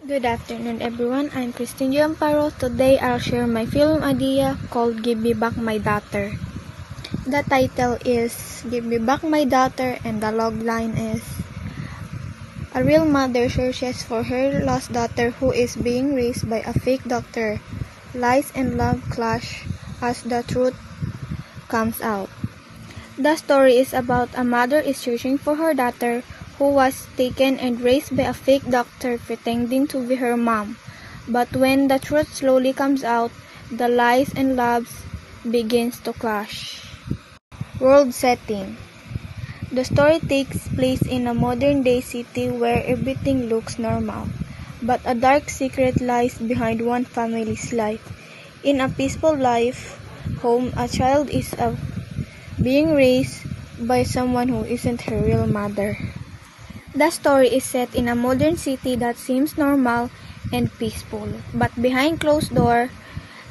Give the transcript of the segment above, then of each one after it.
Good afternoon everyone, I'm Christine Giamparo. Today I'll share my film idea called Give Me Back My Daughter. The title is Give Me Back My Daughter and the logline is: a real mother searches for her lost daughter who is being raised by a fake doctor. Lies and love clash as the truth comes out. The story is about a mother is searching for her daughter who was taken and raised by a fake doctor pretending to be her mom. But when the truth slowly comes out, the lies and loves begins to clash. World setting. The story takes place in a modern-day city where everything looks normal, but a dark secret lies behind one family's life. In a peaceful life home, a child is being raised by someone who isn't her real mother. The story is set in a modern city that seems normal and peaceful, but behind closed doors,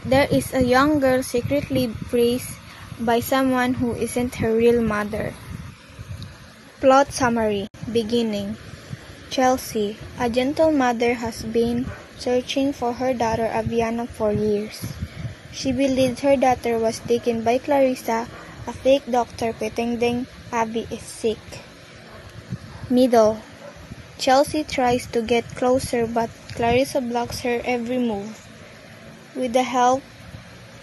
there is a young girl secretly raised by someone who isn't her real mother. Plot summary. Beginning. Chelsea, a gentle mother, has been searching for her daughter Aviana for years. She believes her daughter was taken by Clarissa, a fake doctor pretending Abby is sick. Middle. Chelsea tries to get closer, but Clarissa blocks her every move. With the help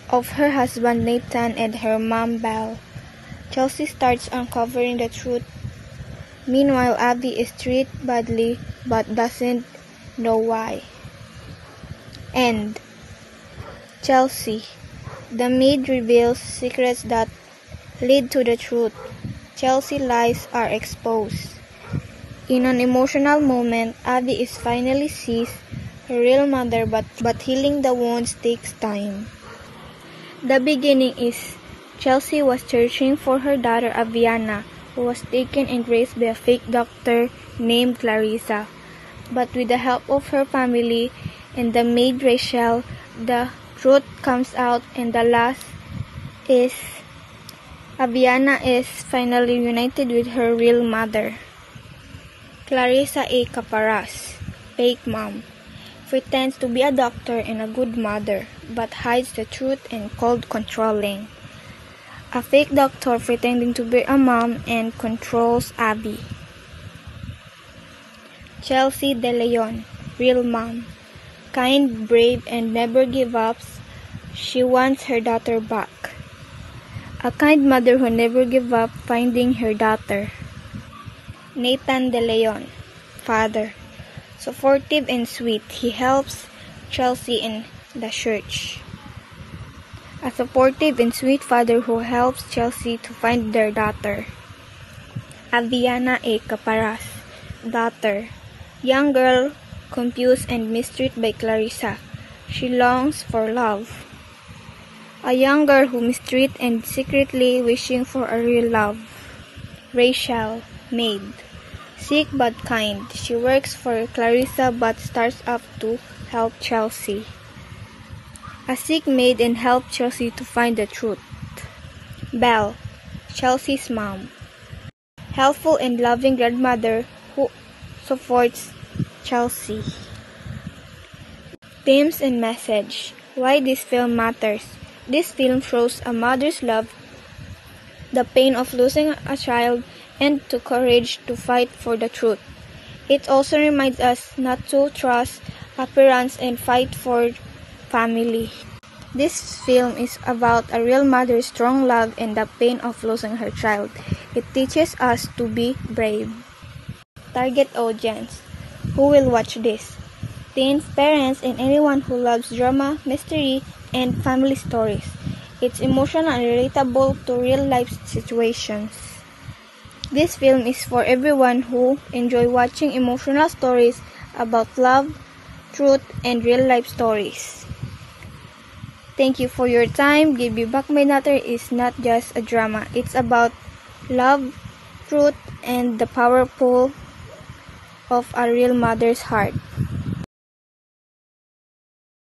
of her husband Nathan and her mom Belle, Chelsea starts uncovering the truth. Meanwhile, Abby is treated badly but doesn't know why. End. Chelsea. The maid reveals secrets that lead to the truth. Chelsea's lies are exposed. In an emotional moment, Abby is finally sees her real mother, but healing the wounds takes time. The beginning is Chelsea was searching for her daughter Aviana, who was taken and raised by a fake doctor named Clarissa. But with the help of her family and the maid Rachel, the truth comes out, and the last is Aviana is finally united with her real mother. Clarissa A. Caparas, fake mom, pretends to be a doctor and a good mother, but hides the truth and cold controlling. A fake doctor pretending to be a mom and controls Abby. Chelsea De Leon, real mom, kind, brave, and never give up. She wants her daughter back. A kind mother who never gives up finding her daughter. Nathan De Leon, father, supportive and sweet. He helps Chelsea in the church. A supportive and sweet father who helps Chelsea to find their daughter. Aviana A. Caparas, daughter, young girl, confused and mistreated by Clarissa. She longs for love. A young girl who mistreated and secretly wishing for a real love. Rachel, maid, sick but kind. She works for Clarissa but starts up to help Chelsea. A sick maid and help Chelsea to find the truth. Belle, Chelsea's mom, helpful and loving grandmother who supports Chelsea. Themes and message. Why this film matters. This film shows a mother's love, the pain of losing a child, and the courage to fight for the truth. It also reminds us not to trust appearance and fight for family. This film is about a real mother's strong love and the pain of losing her child. It teaches us to be brave. Target audience. Who will watch this? Teens, parents, and anyone who loves drama, mystery, and family stories. It's emotional and relatable to real-life situations. This film is for everyone who enjoy watching emotional stories about love, truth, and real-life stories. Thank you for your time. Give Me Back My Daughter is not just a drama. It's about love, truth, and the powerful of a real mother's heart.